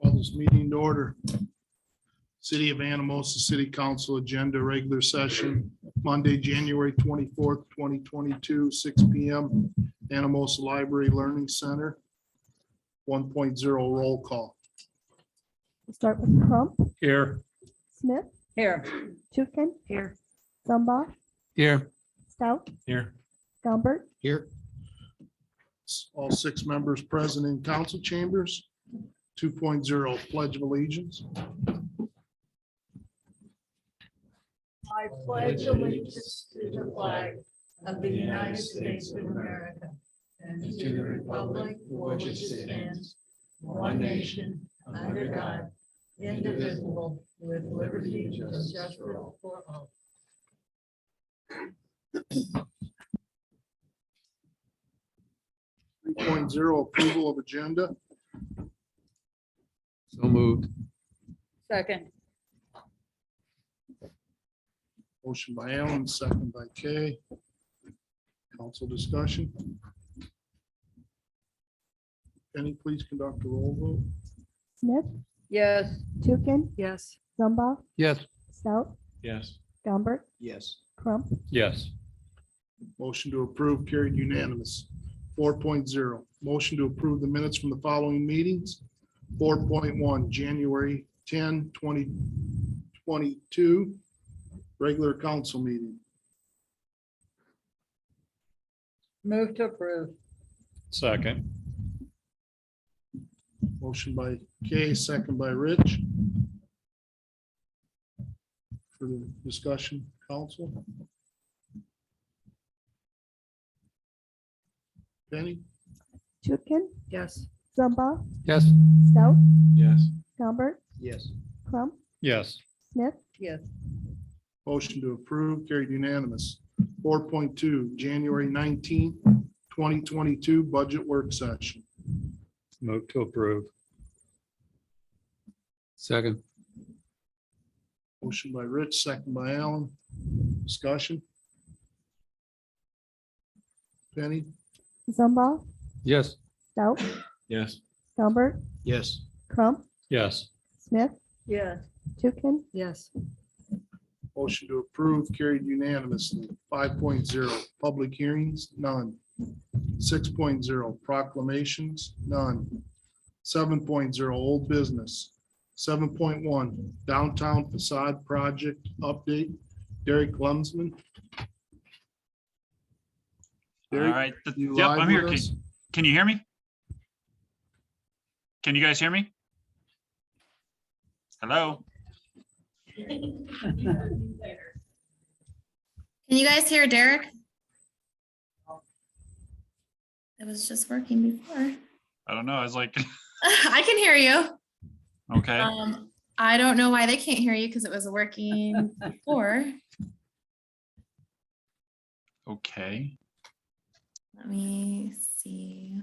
Call this meeting to order. City of Anamosa City Council agenda, regular session, Monday, January 24th, 2022, 6 p.m. Anamosa Library Learning Center. 1.0 roll call. We'll start with Crump, Here. Smith, Here. Tukin, Here. Zumba, Here. Stout, Here. Gumbert, Here. All 6 members present in council chambers. 2.0 pledge of allegiance. I pledge allegiance to the flag of the United States of America and to the republic for which it stands, one nation, under God, indivisible, with liberty and justice for all. 3.0 approval of agenda. So moved. Second. Motion by Allen, second by Kay. Council discussion. Penny, please conduct a roll vote. Smith, Yes. Tukin, Yes. Zumba, Yes. Stout, Yes. Gumbert, Yes. Crump, Yes. Motion to approve carried unanimous. 4.0, motion to approve the minutes from the following meetings. 4.1, January 10, 2022, regular council meeting. Move to approve. Second. Motion by Kay, second by Rich. For the discussion, council. Penny? Tukin, Yes. Zumba, Yes. Stout, Yes. Gumbert, Yes. Crump, Yes. Smith, Yes. Motion to approve carried unanimous. 4.2, January 19th, 2022, budget work session. Move to approve. Second. Motion by Rich, second by Allen. Discussion. Penny? Zumba, Yes. Stout, Yes. Gumbert, Yes. Crump, Yes. Smith, Yes. Tukin, Yes. Motion to approve carried unanimously. 5.0, public hearings, none. 6.0, proclamations, none. 7.0, old business. 7.1, downtown facade project update. Derek Lumsman. All Derek, right. you Yep, live I'm here. with us? Can you hear me? Can you guys hear me? Hello? Can you guys hear Derek? It was just working before. I don't know. I was like, I can hear you. okay. I don't know why they can't hear you because it was working before. Okay. Let me see.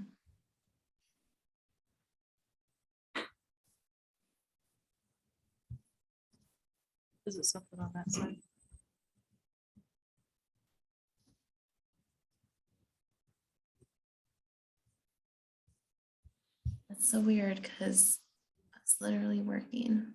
Is it something on that side? That's so weird because it's literally working.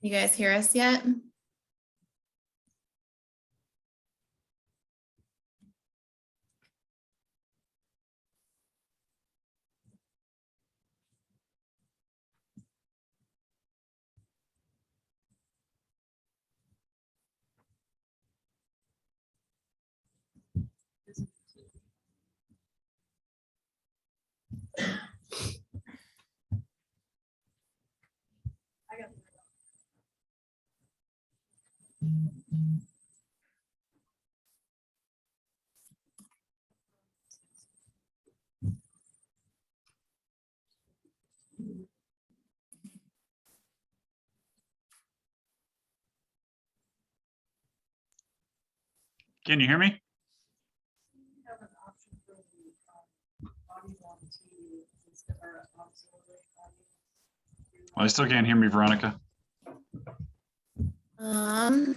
You guys hear us yet? Can you hear me? Have an option for the audio on TV instead of auxiliary audio. Well, I still can't hear me, Veronica. Can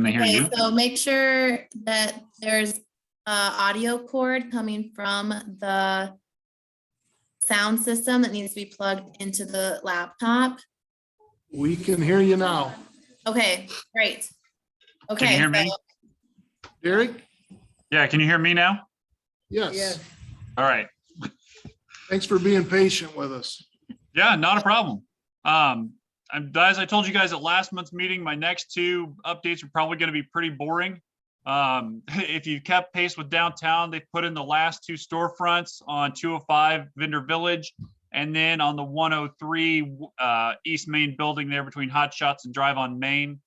they hear Okay, you? so make sure that there's a audio cord coming from the sound system that needs to be plugged into the laptop. We can hear you now. Okay, great. Can Okay. you hear me? so- Derek? Yeah, can you hear me now? Yes. All right. Thanks for being patient with us. Yeah, not a problem. As I told you guys at last month's meeting, my next two updates are probably going to be pretty boring. If you kept pace with downtown, they put in the last two storefronts on 205 Vendor Village, and then on the 103 East Main building there between Hot Shots and Drive on Main.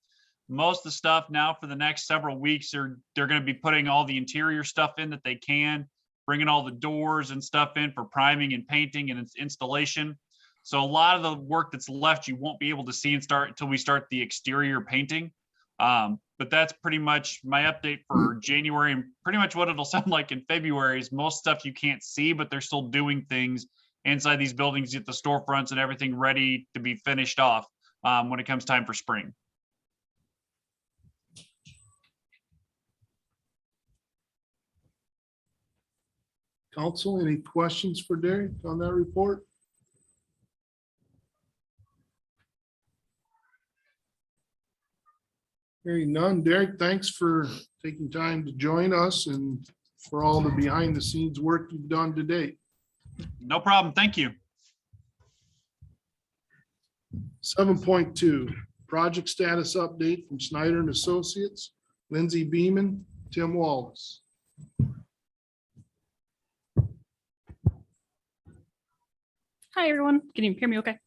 Most of the stuff now for the next several weeks, they're going to be putting all the interior stuff in that they can, bringing all the doors and stuff in for priming and painting and installation. So a lot of the work that's left, you won't be able to see and start until we start the exterior painting. But that's pretty much my update for January, and pretty much what it'll sound like in February is most stuff you can't see, but they're still doing things inside these buildings, get the storefronts and everything ready to be finished off when it comes time for spring. Council, any questions for Derek on that report? Hearing none. Derek, thanks for taking time to join us and for all the behind the scenes work you've done to date. No problem. Thank you. 7.2, project status update from Snyder and Associates, Lindsay Beeman, Tim Wallace. Hi, everyone. Can you hear me okay?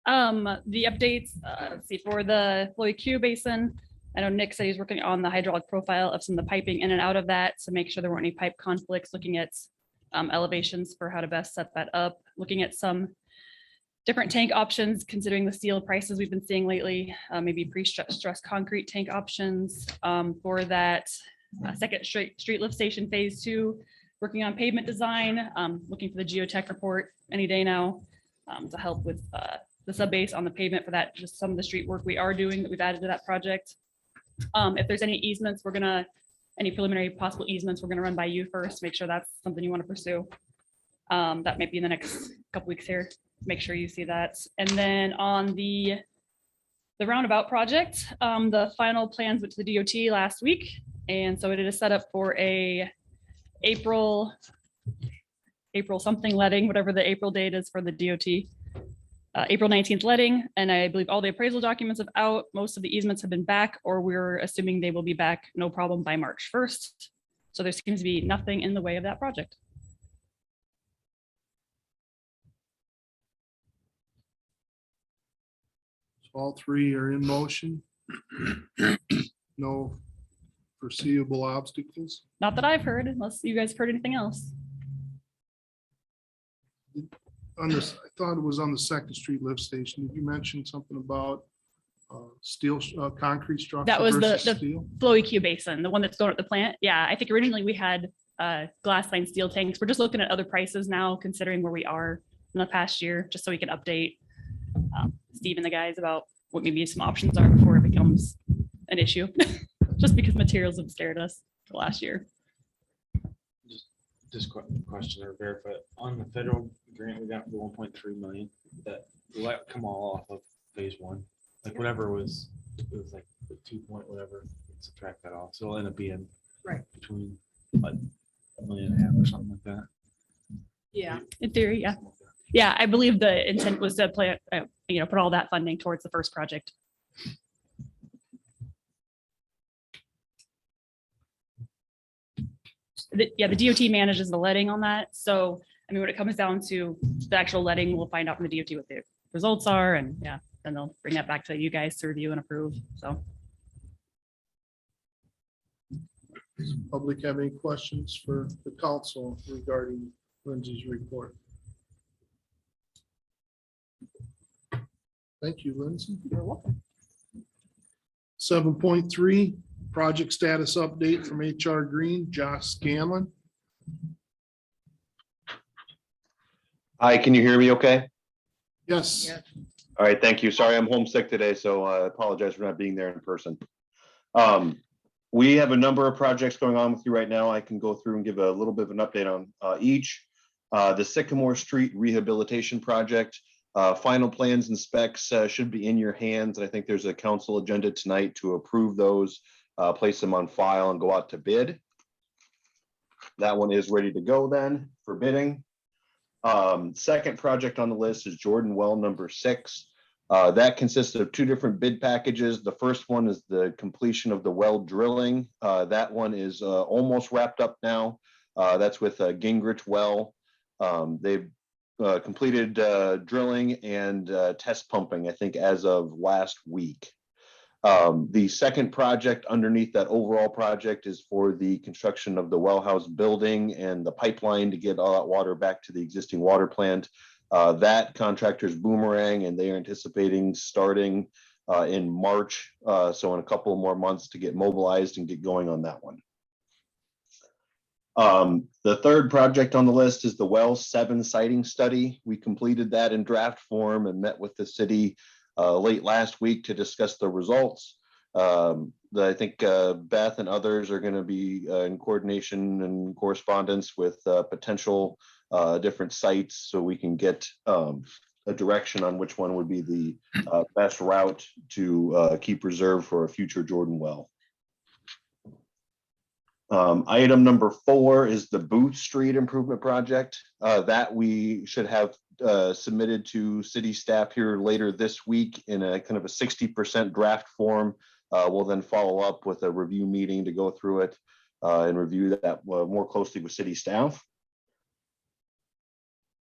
The updates, let's see, for the Floyd Q basin, I know Nick said he's working on the hydraulic profile of some of the piping in and out of that, so make sure there weren't any pipe conflicts, looking at elevations for how to best set that up, looking at some different tank options, considering the steel prices we've been seeing lately, maybe pre-stressed concrete tank options for that second street lift station phase 2, working on pavement design, looking for the geotech report any day now to help with the sub base on the pavement for that, just some of the street work we are doing that we've added to that project. If there's any easements, any preliminary possible easements, we're gonna run by you first, make sure that's something you want to pursue. That might be in the next couple weeks here, make sure you see that. And then on the roundabout project, the final plans went to the DOT last week. And so it is set up for a April something letting, whatever the April date is for the DOT. April 19th letting, and I believe all the appraisal documents have out. Most of the easements have been back, or we're assuming they will be back, no problem, by March 1st. So there seems to be nothing in the way of that project. So all three are in motion. No foreseeable obstacles. Not that I've heard, unless you guys heard anything else. On this, I thought it was on the Second Street lift station. Did you mention something about steel, concrete structure? That was versus the steel? Flowy Q basin, the one that's going at the plant. Yeah, I think originally we had glass line steel tanks. We're just looking at other prices now, considering where we are in the past year, just so we can update Steve and the guys about what maybe some options are before it becomes an issue. Just because materials have scared us the last year. Just question or verify, on the federal grant we got for the 1.3 million, that will that come all off of phase 1? Like whatever it was like the 2 point whatever, subtract that off. So it'll end up being Right. between like $1.5 million or something like that. Yeah, In theory, yeah. Yeah, I believe the intent was to play, put all that funding towards the first project. The DOT manages the letting on that. So, I mean, when it comes down to the actual letting, we'll find out from the DOT what the results are, and yeah, then they'll bring that back to you guys to review and approve. So. Public have any questions for the council regarding Lindsay's report. Thank you, Lindsay. You're welcome. 7.3, project status update from HR Green, Josh Scanlon. Hi, can you hear me okay? Yes, All right, thank you. Sorry, I'm homesick today, so I apologize for not being there in person. We have a number of projects going on with you right now. I can go through and give a little bit of an update on each. The Sycamore Street Rehabilitation Project, final plans and specs should be in your hands. And I think there's a council agenda tonight to approve those, place them on file and go out to bid. That one is ready to go then for bidding. Second project on the list is Jordan Well number 6. That consists of 2 different bid packages. The first one is the completion of the well drilling. That one is almost wrapped up now. That's with Gingrich Well. They've completed drilling and test pumping, I think, as of last week. The second project underneath that overall project is for the construction of the well house building and the pipeline to get all that water back to the existing water plant. That contractor's Boomerang, and they are anticipating starting in March. So in a couple more months to get mobilized and get going on that one. The third project on the list is the Well 7 siting study. We completed that in draft form and met with the city late last week to discuss the results. I think Beth and others are going to be in coordination and correspondence with potential different sites so we can get a direction on which one would be the best route to keep reserved for a future Jordan well. Item number 4 is the Booth Street Improvement Project that we should have submitted to city staff here later this week in a kind of a 60% draft form. We'll then follow up with a review meeting to go through it and review that more closely with city staff.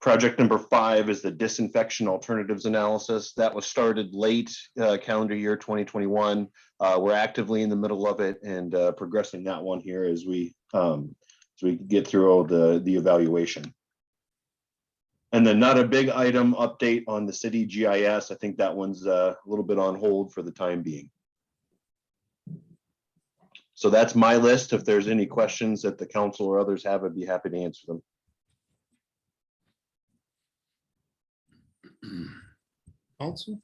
Project number 5 is the disinfection alternatives analysis that was started late calendar year 2021. We're actively in the middle of it and progressing that one here as we get through all the evaluation. And then not a big item update on the city GIS. I think that one's a little bit on hold for the time being. So that's my list. If there's any questions that the council or others have, I'd be happy to answer them. council.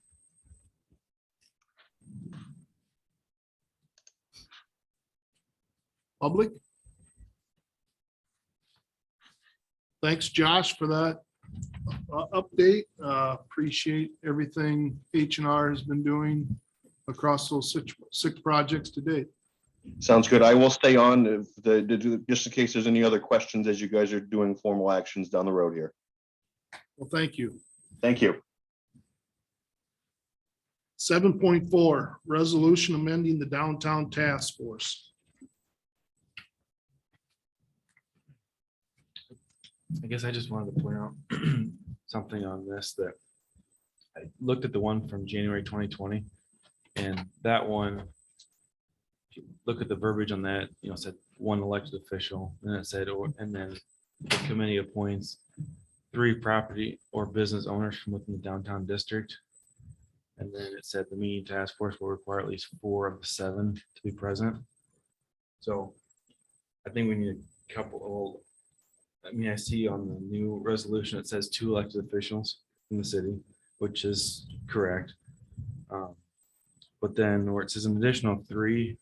Public. Thanks, Josh, for that update. Appreciate everything H&R has been doing across those 6 projects to date. Sounds good. I will stay on just in case there's any other questions as you guys are doing formal actions down the road here. Well, thank you. Thank you. 7.4, resolution amending the downtown task force. I guess I just wanted to point out something on this, that I looked at the one from January 2020, and that one, if you look at the verbiage on that, it said 1 elected official, and it said, and then the committee appoints 3 property or business owners from within the downtown district. And then it said the meeting task force will require at least 4 of the 7 to be present. So I think we need a couple. I see on the new resolution, it says 2 elected officials in the city, which is correct. But then where it says an additional 3,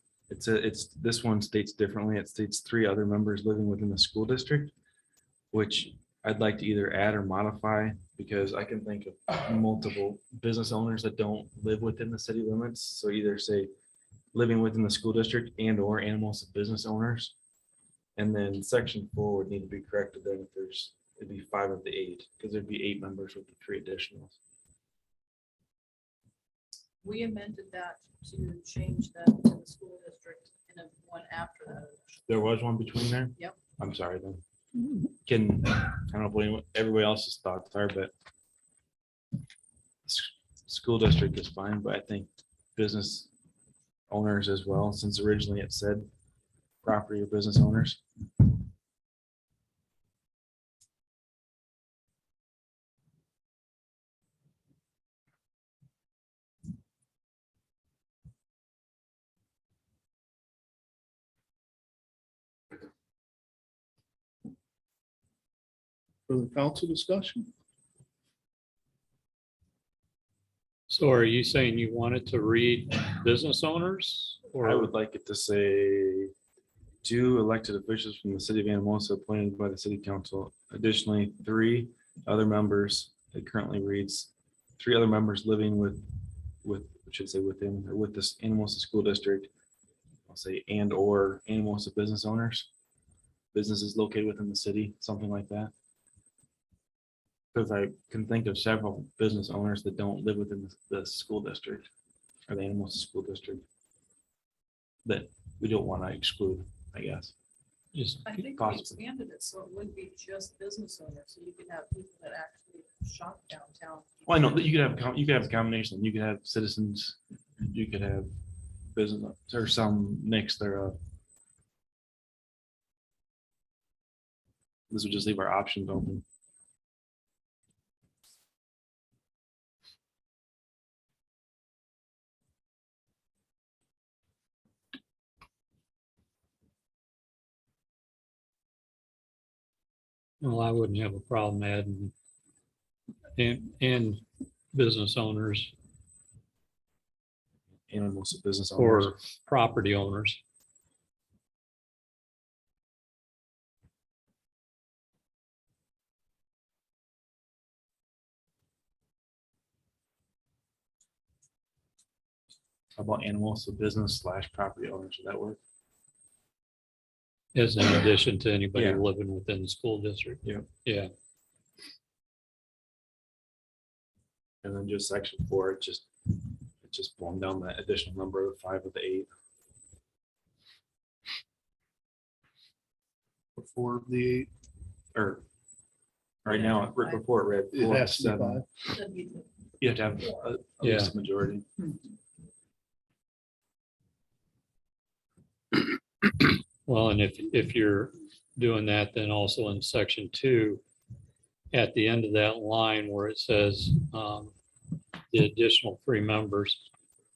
this one states differently. It states 3 other members living within the school district, which I'd like to either add or modify, because I can think of multiple business owners that don't live within the city limits. So either say living within the school district and or Anamosa business owners. And then section 4 would need to be corrected then if it'd be 5 of the 8, because there'd be 8 members with the 3 additionals. We amended that to change that to the school district and one after that. There was one between there? Yep. I'm sorry then. I don't know what everybody else's thoughts are, but school district is fine, but I think business owners as well, since originally it said property or business owners. Further council discussion? So are you saying you wanted to read business owners I or? would like it to say 2 elected officials from the city of Anamosa appointed by the city council. Additionally, 3 other members, it currently reads 3 other members living with, I should say within, or with this Anamosa school district. I'll say and or Anamosa business owners, businesses located within the city, something like that. Because I can think of several business owners that don't live within the school district or the Anamosa school district that we don't want to exclude, I guess. Just, I think we Possibly. expanded it, so it wouldn't be just business owners, so you could have people that actually shop downtown. Well, I know that you could have a combination. You could have citizens, you could have business, or some mix thereof. This would just leave our options open. well, I wouldn't have a problem adding and business owners Animals, business owners. or property owners. How about animals, so business / property owners? Should that work? As in addition to anybody Yeah. living within the school district. Yeah. Yeah, And then just section 4, it's just pulling down that additional number of 5 of the 8. Before the, Or right now, right before it read it 4 has to be 7. 5. That'd be the- You have to have at least a majority. well, and if you're doing that, then also in section 2, at the end of that line where it says the additional 3 members,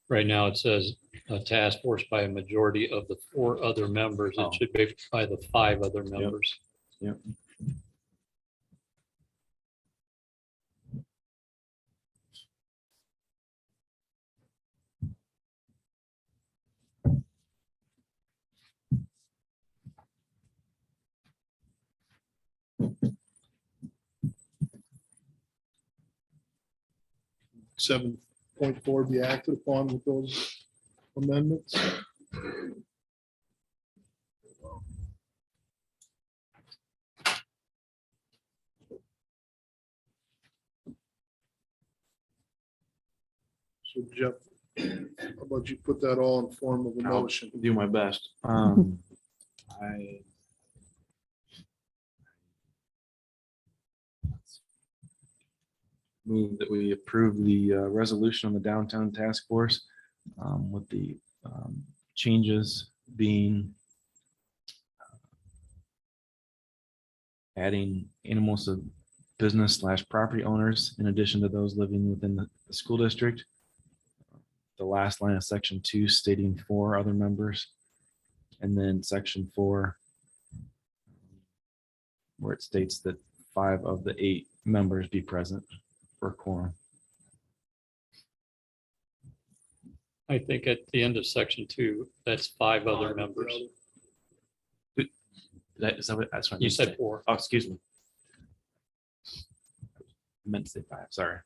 right now it says a task force by a majority of the 4 other members. Oh. It should be by the 5 other members. Yep. Seven point 4 be acted upon with those amendments. So Jeff, how about you put that all in form of a I'll motion? Do my best. I move that we approve the resolution on the downtown task force with the changes being adding animals of business / property owners in addition to those living within the school district. The last line of section 2 stating 4 other members. And then section 4 where it states that 5 of the 8 members be present for quorum. I think at the end of section 2, that's 5 other members. Is that what, that's what I You meant to said say. 4. Oh, excuse me. I meant to say 5, sorry.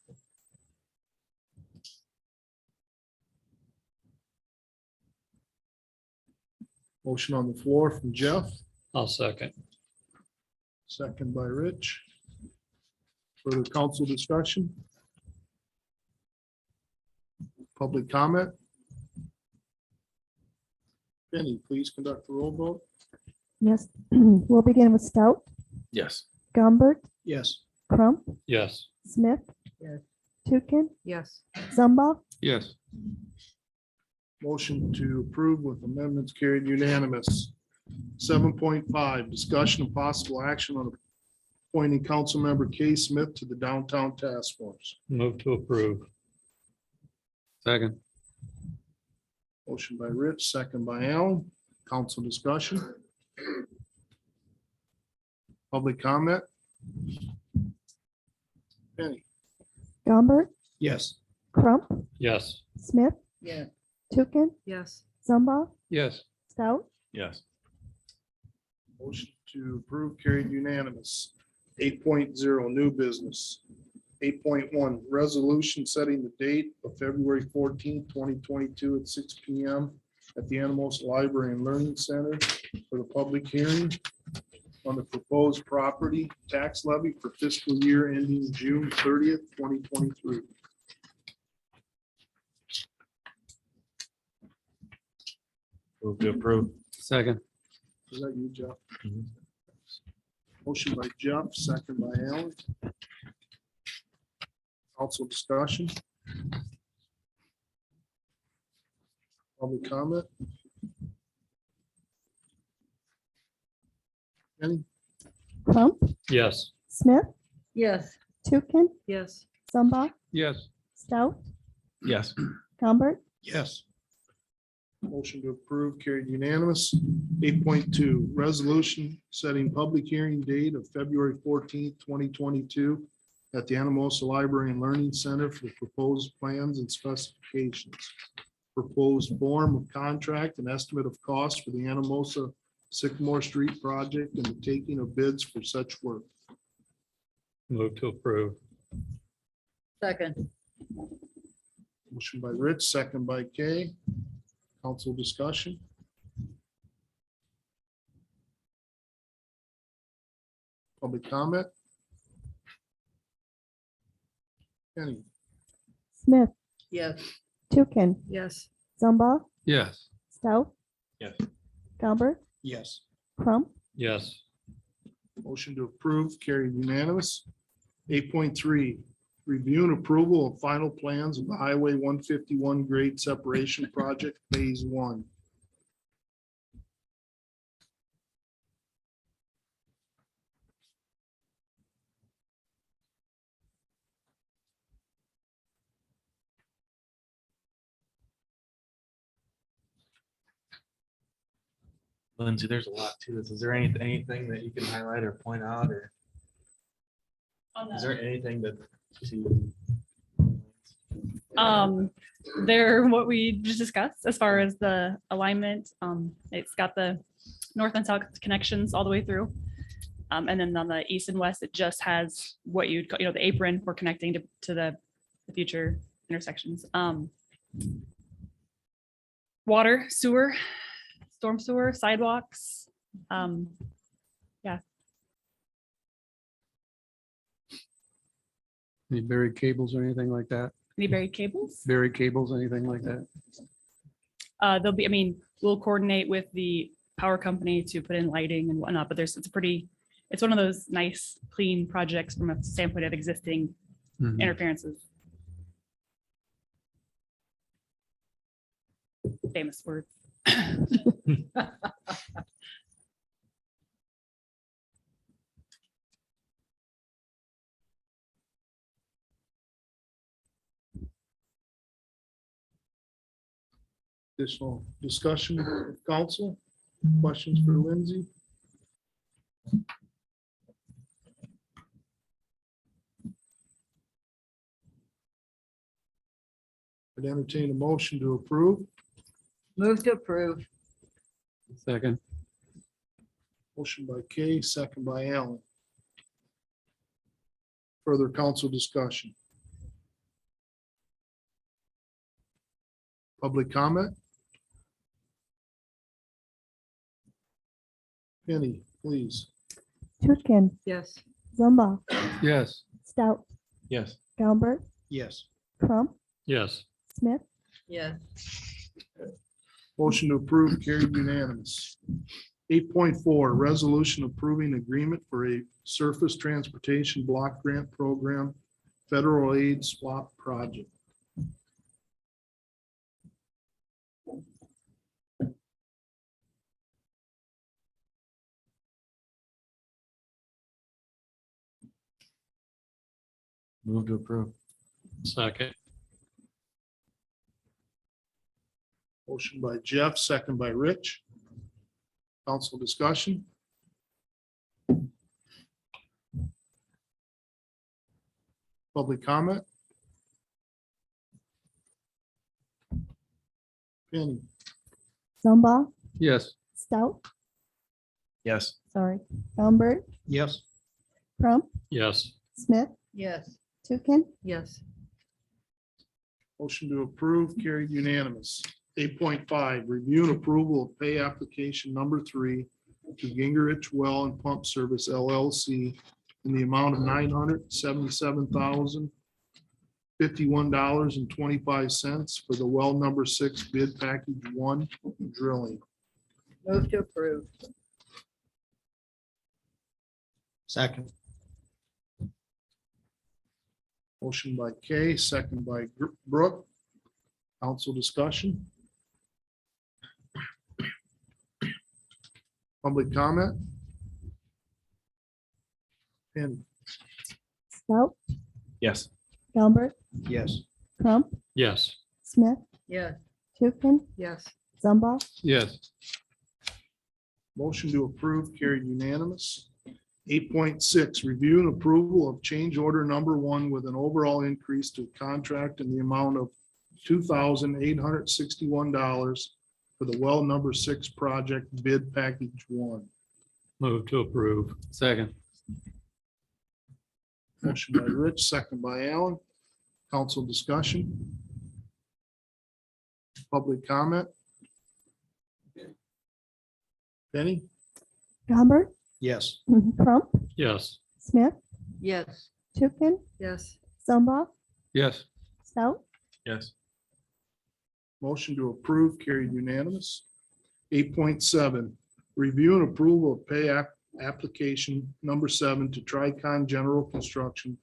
Motion on the floor from Jeff, I'll second. second by Rich. Further council discussion? Public comment? Penny, please conduct the roll vote. Yes, we'll begin with Stout, Yes. Gumbert, Yes. Crump, Yes. Smith. Yes. Tukin, Yes. Zumba, Yes. Motion to approve with amendments carried unanimous. 7.5, discussion of possible action on appointing Councilmember Kay Smith to the Downtown Task Force. Move to approve. Second. Motion by Rich, second by Alan. Council discussion. Public comment? Penny? Gombert, Yes. Crump, Yes. Smith, Yeah. Tukin, Yes. Zumba, Yes. Stout, Yes. Motion to approve carried unanimous. 8.0 new business. 8.1 resolution setting the date of February 14th, 2022 at 6 PM at the Anamosa Library and Learning Center for the public hearing on the proposed property tax levy for fiscal year ending June 30th, 2023. Move to approve. Second. Is that you, Jeff? Mhm. Motion by Jeff, second by Alan. Council discussion. Public comment. Any? Crump, Yes. Smith, Yes. Tukin, Yes. Zumba, Yes. Stout, Yes. Gombert, Yes. Motion to approve carried unanimous. 8.2 resolution setting public hearing date of February 14th, 2022 at the Anamosa Library and Learning Center for the proposed plans and specifications. Proposed form of contract and estimate of cost for the Anamosa Sycamore Street project and the taking of bids for such work. Move to approve. Second. Motion by Rich, second by Kay. Council discussion. Public comment. Kenny? Smith, Yes. Tukin, Yes. Zumba, Yes. Stout, Yes. Gombert, Yes. Crump, Yes. Motion to approve carried unanimous. 8.3 review and approval of final plans of the Highway 151 grade separation project phase 1. Lindsay, there's a lot to this. Is there anything that you can highlight or point out, or is there anything that to? They're what we just discussed as far as the alignment. It's got the north and south connections all the way through. And then on the east and west, it just has what you'd, call, the apron for connecting to the future intersections. Water, sewer, storm sewer, sidewalks. Any buried cables or anything like that? Any buried cables? Buried cables, anything like that? There'll be, I mean, we'll coordinate with the power company to put in lighting and whatnot, but it's one of those nice, clean projects from a standpoint of existing Mhm. interferences. Famous word. Additional discussion with council? Questions for Lindsay? I'd entertain a motion to approve. Move to approve. Second. Motion by Kay, second by Alan. Further council discussion. Public comment? Penny, please. Tukin, Yes. Zumba, Yes. Stout, Yes. Gombert, Yes. Crump, Yes. Smith, Yes. Motion to approve carried unanimous. 8.4 resolution approving agreement for a surface transportation block grant program federal aid swap project. Move to approve. Second. Motion by Jeff, second by Rich. Council discussion. Public comment? Penny? Zumba, Yes. Stout, Yes. sorry, Gumbert, Yes. Crump, yes, Smith, Yes. Tukin, Yes. Motion to approve carried unanimous. 8.5, review and approval of pay application number 3 to Gingerich Well and Pump Service LLC in the amount of $977,051.25 for the well number 6 bid package 1 drilling. Move to approve. Second. Motion by Kay, second by Brooke. Council discussion. Public comment. Penny? Stout, Yes. Gumbert, Yes. Crump, yes, Smith, Yes. Tukin, Yes. Zumba, Yes. Motion to approve carried unanimous. 8.6, review and approval of change order number 1 with an overall increase to contract in the amount of $2,861 for the well number 6 project bid package 1. move to approve, Second. Motion by Rich, second by Alan. Council discussion. Public comment. Penny? Gumbert, Yes. Crump, yes, Smith, Yes. Tukin, Yes. Zumba, Yes. Stout, Yes. Motion to approve carried unanimous. 8.7, review and approval of pay application number 7 to Tricon General Construction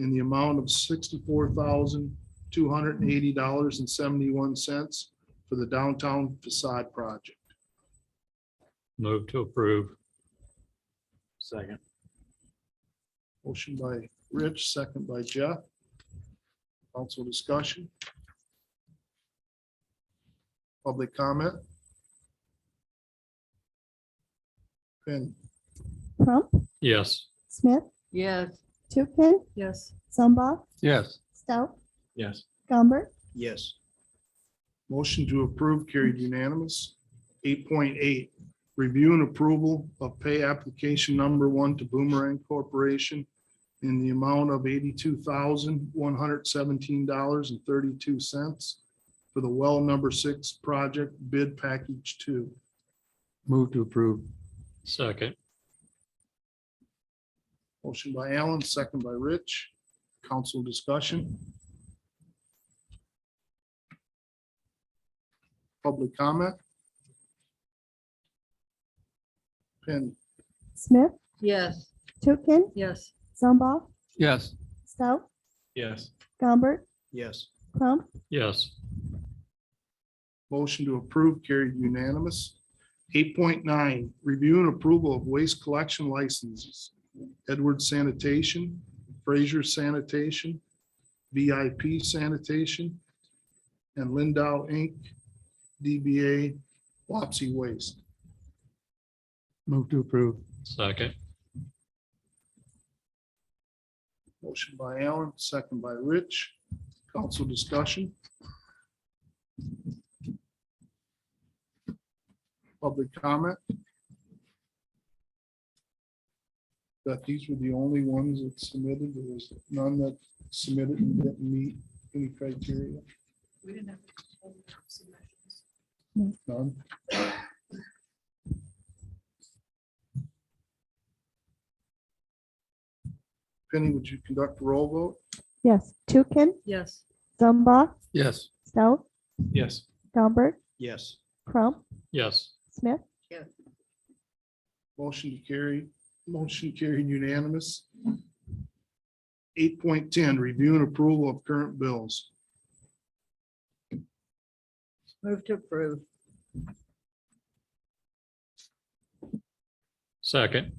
in the amount of $64,280.71 for the downtown facade project. move to approve, Second. Motion by Rich, second by Jeff. Council discussion. Public comment. Penny? Crump, yes, Smith, Yes. Tukin, Yes. Zumba, Yes. Stout, Yes. Gumbert, Yes. Motion to approve carried unanimous. 8.8, review and approval of pay application number 1 to Boomerang Corporation in the amount of $82,117.32 for the well number 6 project bid package 2. Move to approve. second, Motion by Alan, second by Rich. Council discussion. Public comment. Penny? Smith, Yes. Tukin, Yes. Zumba, Yes. Stout, Yes. Gumbert, Yes. Crump, yes, Motion to approve carried unanimous. 8.9, review and approval of waste collection licenses. Edwards Sanitation, Fraser Sanitation, VIP Sanitation, and Lindau Inc., DBA Wapsie Waste. Move to approve. second, Motion by Alan, second by Rich. Council discussion. Public comment. That these were the only ones that submitted. There was none that submitted and didn't meet any criteria. We didn't have. None. Penny, would you conduct a roll vote? yes, Tukin, Yes. Zumba, Yes. Stout, Yes. Gumbert, Yes. Crump, yes, Smith, Motion carried unanimous. 8.10, review and approval of current bills. Move to approve. second,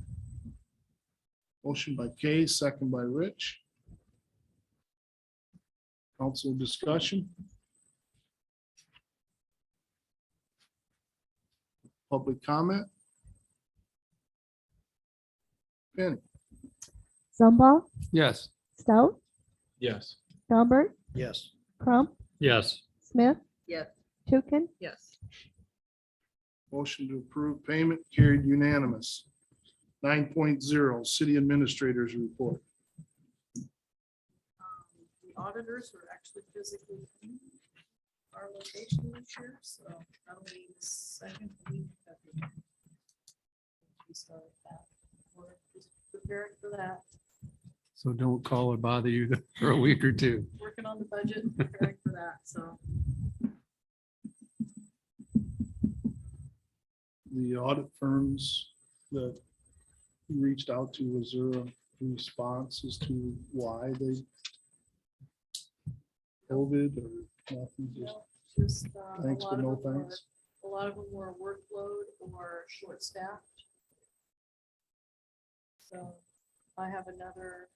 Motion by Kay, second by Rich. Council discussion. Public comment. Penny? Zumba, Yes. Stout, Yes. Albert, Yes. Crump, Yes. Smith, Yes. Tukin, Yes. Motion to approve payment carried unanimous. 9.0 City Administrators Report. The auditors are actually physically in our location this year, so that'll be the second week of the month. We start that. We're just preparing for that, So don't call or bother you for a week or two. working on the budget, and preparing for that, so. The audit firms that you reached out to, was there a response as to why they COVID or nothing? Just Just thanks, but no thanks. a lot of them were workload or short-staffed. So I have another.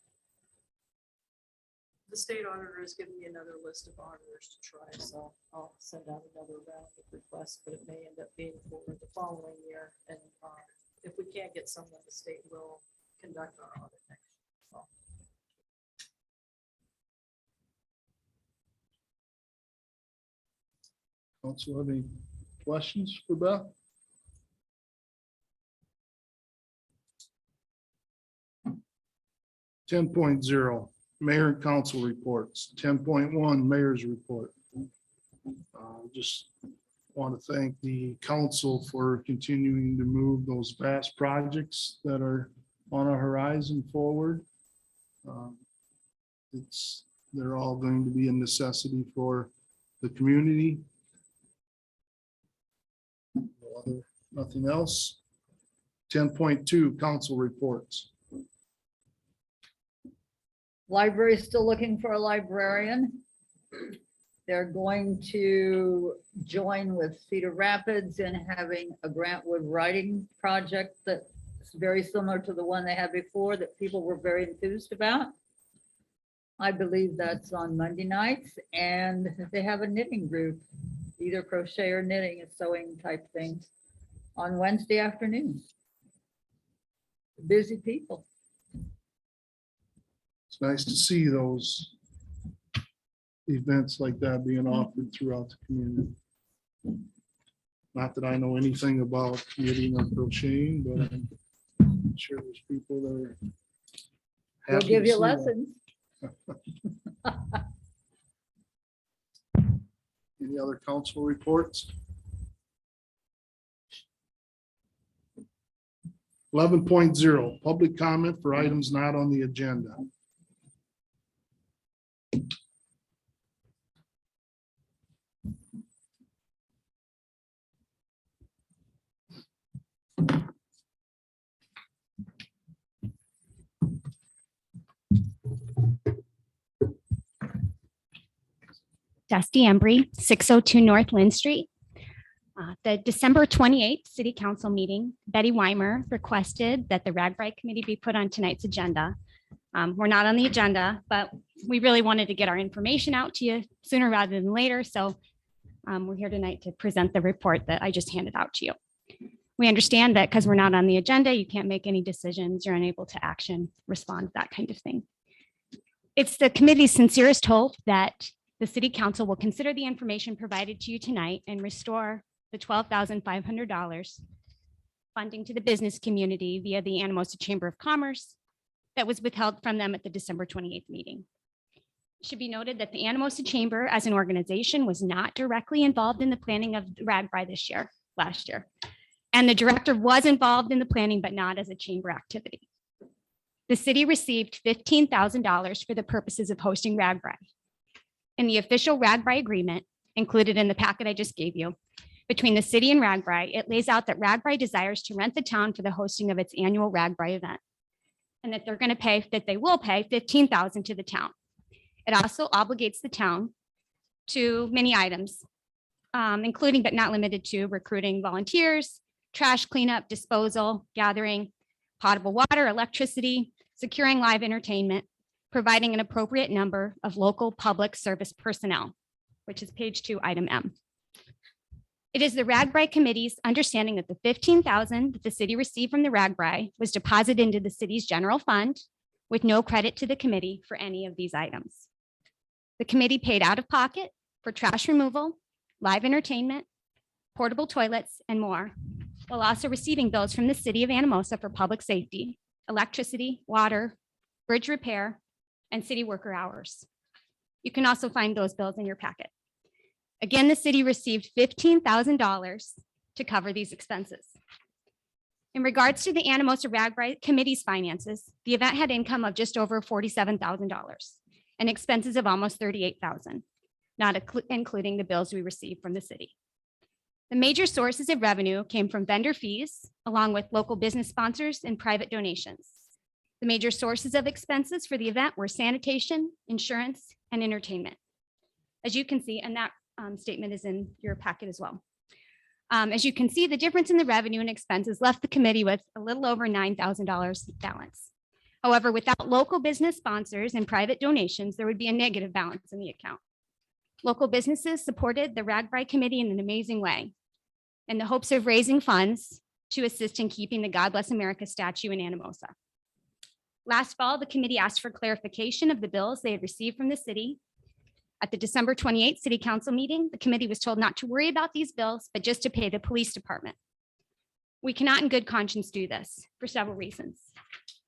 The state auditor has given me another list of auditors to try, so I'll send out another round of requests, but it may end up being for the following year. And if we can't get someone, the state will conduct our audit next year. So. Council, have any questions for Beth? Ten point zero, Mayor and Council reports. 10.1 Mayor's report. Just want to thank the council for continuing to move those vast projects that are on our horizon forward. They're all going to be a necessity for the community. Nothing else. 10.2 Council reports. Library is still looking for a librarian. They're going to join with Cedar Rapids in having a Grantwood writing project that's very similar to the one they had before that people were very enthused about. I believe that's on Monday nights, and they have a knitting group, either crochet or knitting and sewing type things on Wednesday afternoon. Busy people. It's nice to see those events like that being offered throughout the community. Not that I know anything about knitting or crocheting, but I'm sure there's people that are. They'll happy give to you see that. lessons. Any other council reports? 11.0 Public comment for items not on the agenda. Dusty Embry, 602 North Lynn Street. The December 28th City Council meeting, Betty Weimer requested that the RAGBRAI committee be put on tonight's agenda. We're not on the agenda, but we really wanted to get our information out to you sooner rather than later. So we're here tonight to present the report that I just handed out to you. We understand that because we're not on the agenda, you can't make any decisions, you're unable to action, respond, that kind of thing. It's the committee's sincerest hope that the City Council will consider the information provided to you tonight and restore the $12,500 funding to the business community via the Anamosa Chamber of Commerce that was withheld from them at the December 28th meeting. It should be noted that the Anamosa Chamber as an organization was not directly involved in the planning of RAGBRAI last year. And the director was involved in the planning, but not as a chamber activity. The city received $15,000 for the purposes of hosting RAGBRAI. In the official RAGBRAI agreement included in the packet I just gave you, between the city and RAGBRAI, it lays out that RAGBRAI desires to rent the town for the hosting of its annual RAGBRAI event, and that they will pay $15,000 to the town. It also obligates the town to many items, including but not limited to recruiting volunteers, trash cleanup, disposal, gathering, potable water, electricity, securing live entertainment, providing an appropriate number of local public service personnel, which is page 2, item M. It is the RAGBRAI committee's understanding that the $15,000 that the city received from the RAGBRAI was deposited into the city's general fund with no credit to the committee for any of these items. The committee paid out of pocket for trash removal, live entertainment, portable toilets, and more, while also receiving bills from the city of Anamosa for public safety, electricity, water, bridge repair, and city worker hours. You can also find those bills in your packet. Again, the city received $15,000 to cover these expenses. In regards to the Anamosa RAGBRAI Committee's finances, the event had income of just over $47,000 and expenses of almost $38,000, not including the bills we received from the city. The major sources of revenue came from vendor fees, along with local business sponsors and private donations. The major sources of expenses for the event were sanitation, insurance, and entertainment. As you can see, and that statement is in your packet as well. As you can see, the difference in the revenue and expenses left the committee with a little over $9,000 balance. However, without local business sponsors and private donations, there would be a negative balance in the account. Local businesses supported the RAGBRAI committee in an amazing way in the hopes of raising funds to assist in keeping the God Bless America statue in Anamosa. Last fall, the committee asked for clarification of the bills they had received from the city. At the December 28th City Council meeting, the committee was told not to worry about these bills, but just to pay the police department. We cannot in good conscience do this for several reasons.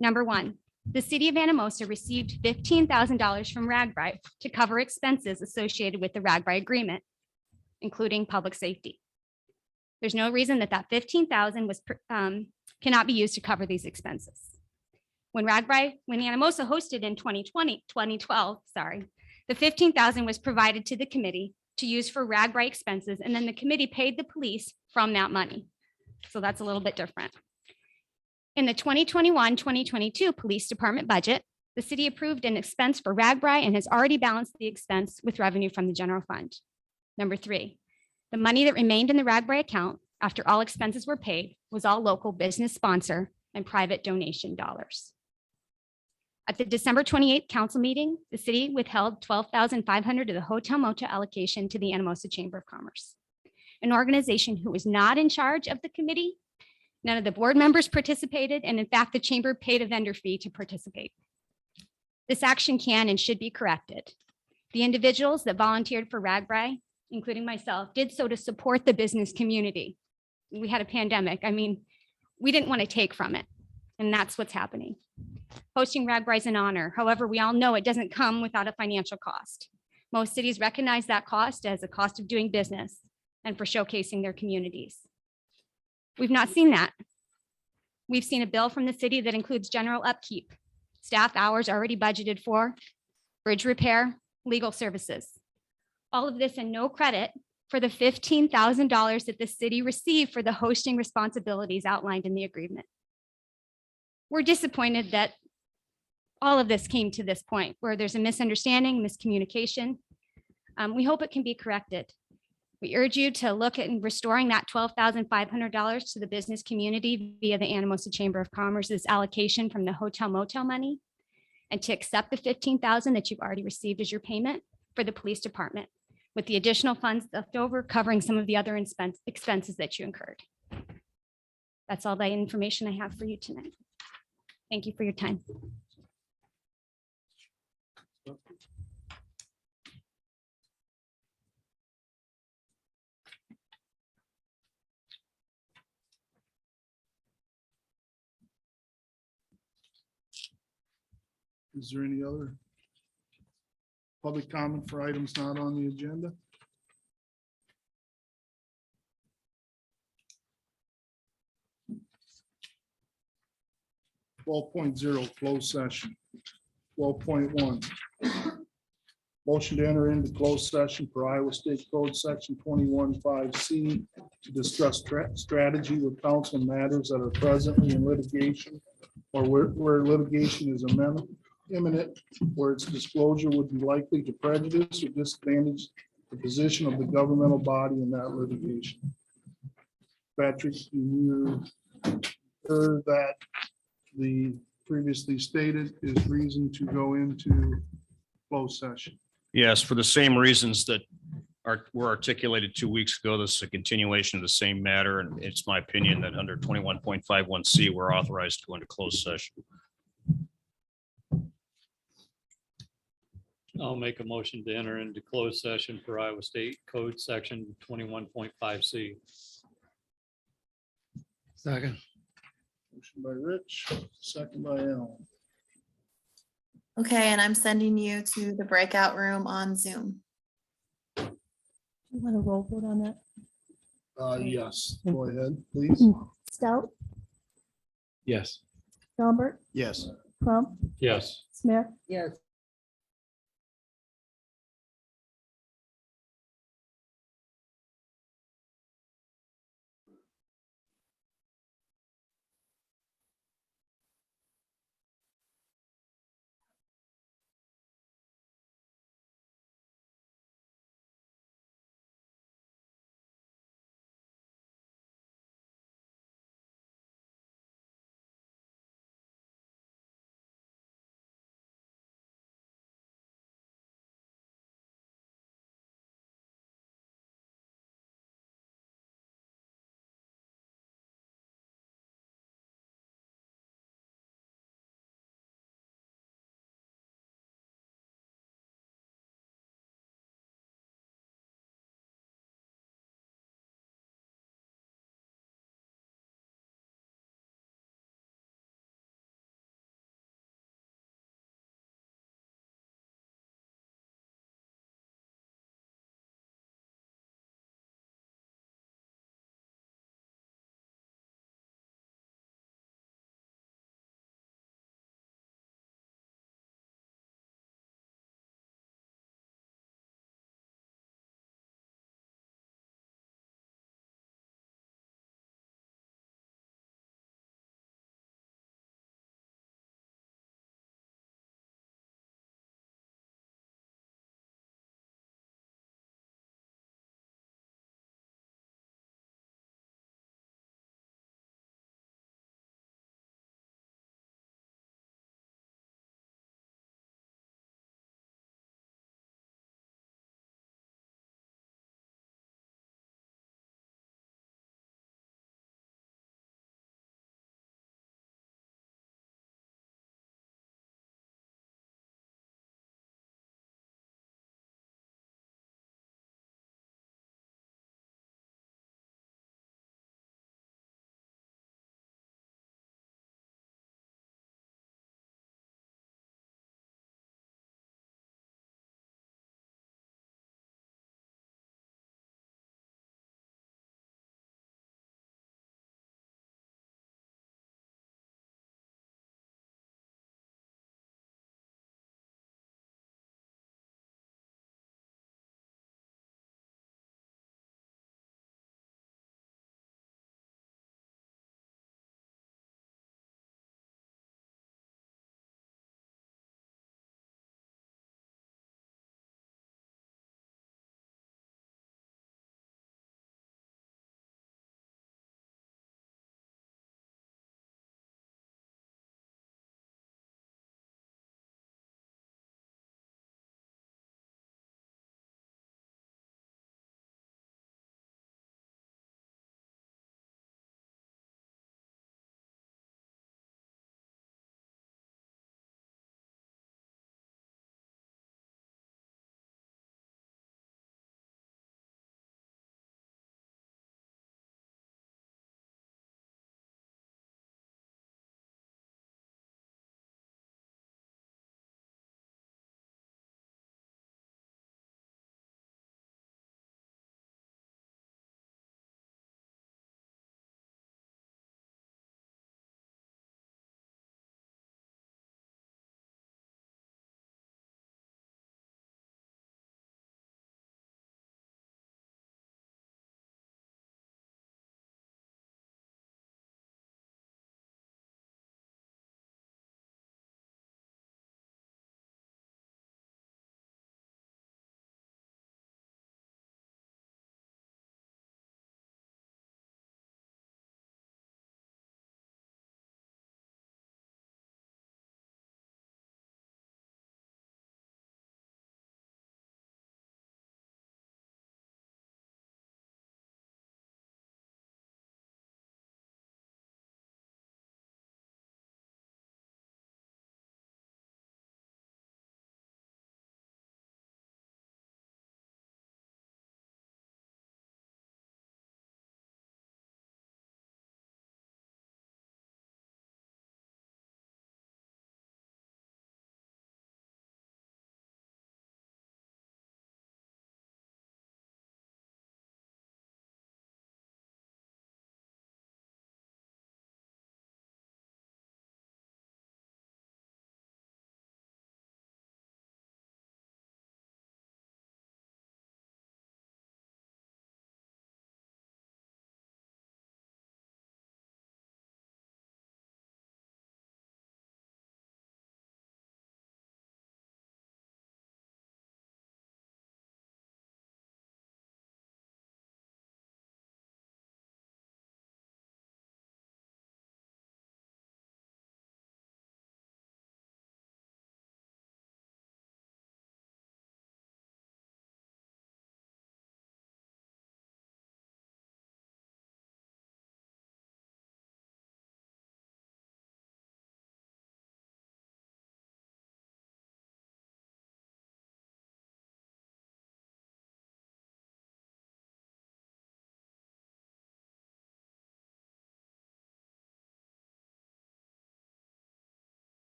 Number one, the city of Anamosa received $15,000 from RAGBRAI to cover expenses associated with the RAGBRAI agreement, including public safety. There's no reason that that $15,000 cannot be used to cover these expenses. When Anamosa hosted in 2012, the $15,000 was provided to the committee to use for RAGBRAI expenses, and then the committee paid the police from that money. So that's a little bit different. In the 2021-2022 police department budget, the city approved an expense for RAGBRAI and has already balanced the expense with revenue from the general fund. Number three, the money that remained in the RAGBRAI account after all expenses were paid was all local business sponsor and private donation dollars. At the December 28th council meeting, the city withheld $12,500 of the hotel motel allocation to the Anamosa Chamber of Commerce, an organization who was not in charge of the committee. None of the board members participated, and in fact, the chamber paid a vendor fee to participate. This action can and should be corrected. The individuals that volunteered for RAGBRAI, including myself, did so to support the business community. We had a pandemic. I mean, we didn't want to take from it, and that's what's happening. Hosting RAGBRAI is an honor. However, we all know it doesn't come without a financial cost. Most cities recognize that cost as a cost of doing business and for showcasing their communities. We've not seen that. We've seen a bill from the city that includes general upkeep, staff hours already budgeted for, bridge repair, legal services. All of this and no credit for the $15,000 that the city received for the hosting responsibilities outlined in the agreement. We're disappointed that all of this came to this point where there's a misunderstanding, miscommunication. We hope it can be corrected. We urge you to look at restoring that $12,500 to the business community via the Anamosa Chamber of Commerce's allocation from the hotel motel money, and to accept the $15,000 that you've already received as your payment for the police department, with the additional funds left over covering some of the other expenses that you incurred. That's all the information I have for you tonight. Thank you for your time. Is there any other public comment for items not on the agenda? Closed session. 12.1. Motion to enter into closed session for Iowa State Code Section 21.5C to discuss strategy with council matters that are presently in litigation or where litigation is imminent, where its disclosure would be likely to prejudice or disadvantage the position of the governmental body in that litigation. Patrick, you heard that the previously stated is reason to go into closed session. Yes, for the same reasons that were articulated 2 weeks ago. This is a continuation of the same matter, and it's my opinion that under 21.51C, we're authorized to go into closed session. I'll make a motion to enter into closed session for Iowa State Code Section 21.5C. Second. Motion by Rich, second by Alan. Okay, and I'm sending you to the breakout room on Zoom. You want a roll vote on that? Yes, go ahead, please. Stout, Yes. Albert, Yes. Crump, Yes. Smith, Yes.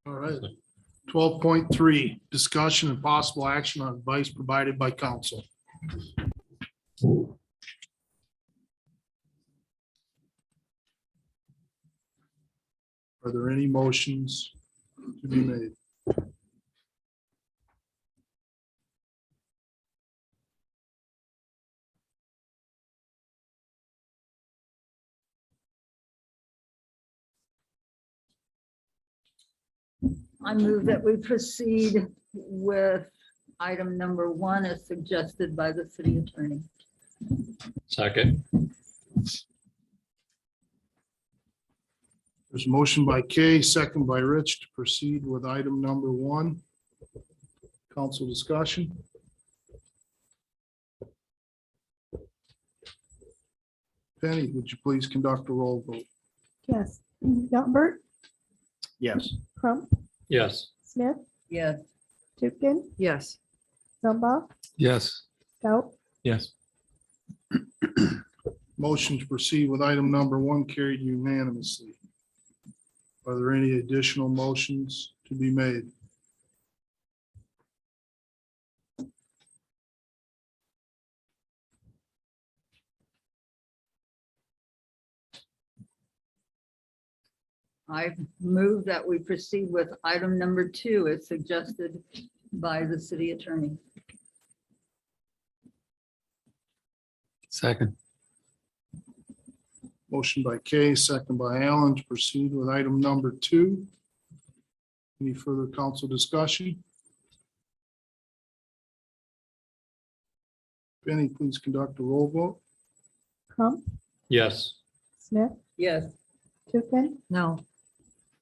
All right. 12.3, discussion and possible action on advice provided by council. Are there any motions to be made? I move that we proceed with item number 1 as suggested by the city attorney. Second. There's a motion by Kay, second by Rich to proceed with item number 1. Council discussion. Penny, would you please conduct a roll vote? Yes. Gumpert, Yes. Crump, Yes. Smith, Yes. Tukin, Yes. Zumba, Yes. Stout, Yes. Motion to proceed with item number 1 carried unanimously. Are there any additional motions to be made? I move that we proceed with item number 2 as suggested by the city attorney. Second. Motion by Kay, second by Allen to proceed with item number 2. Any further council discussion? Penny, please conduct a roll vote. Crump, Yes. Smith, Yes. Tukin, No.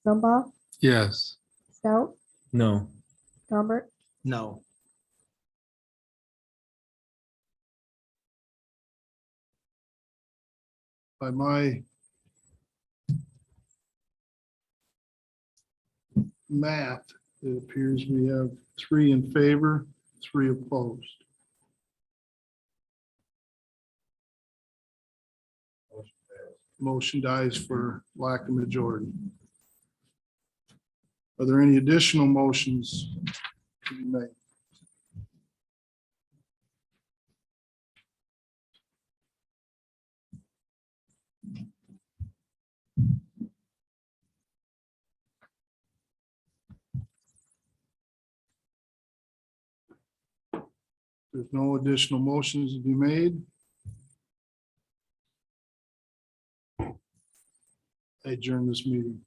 Zumba, Yes. Stout, No. Gumpert, No. By my math, it appears we have 3 in favor, 3 opposed. Motion dies for lack of majority. Are there any additional motions to be made? There's no additional motions to be made. I adjourn this meeting.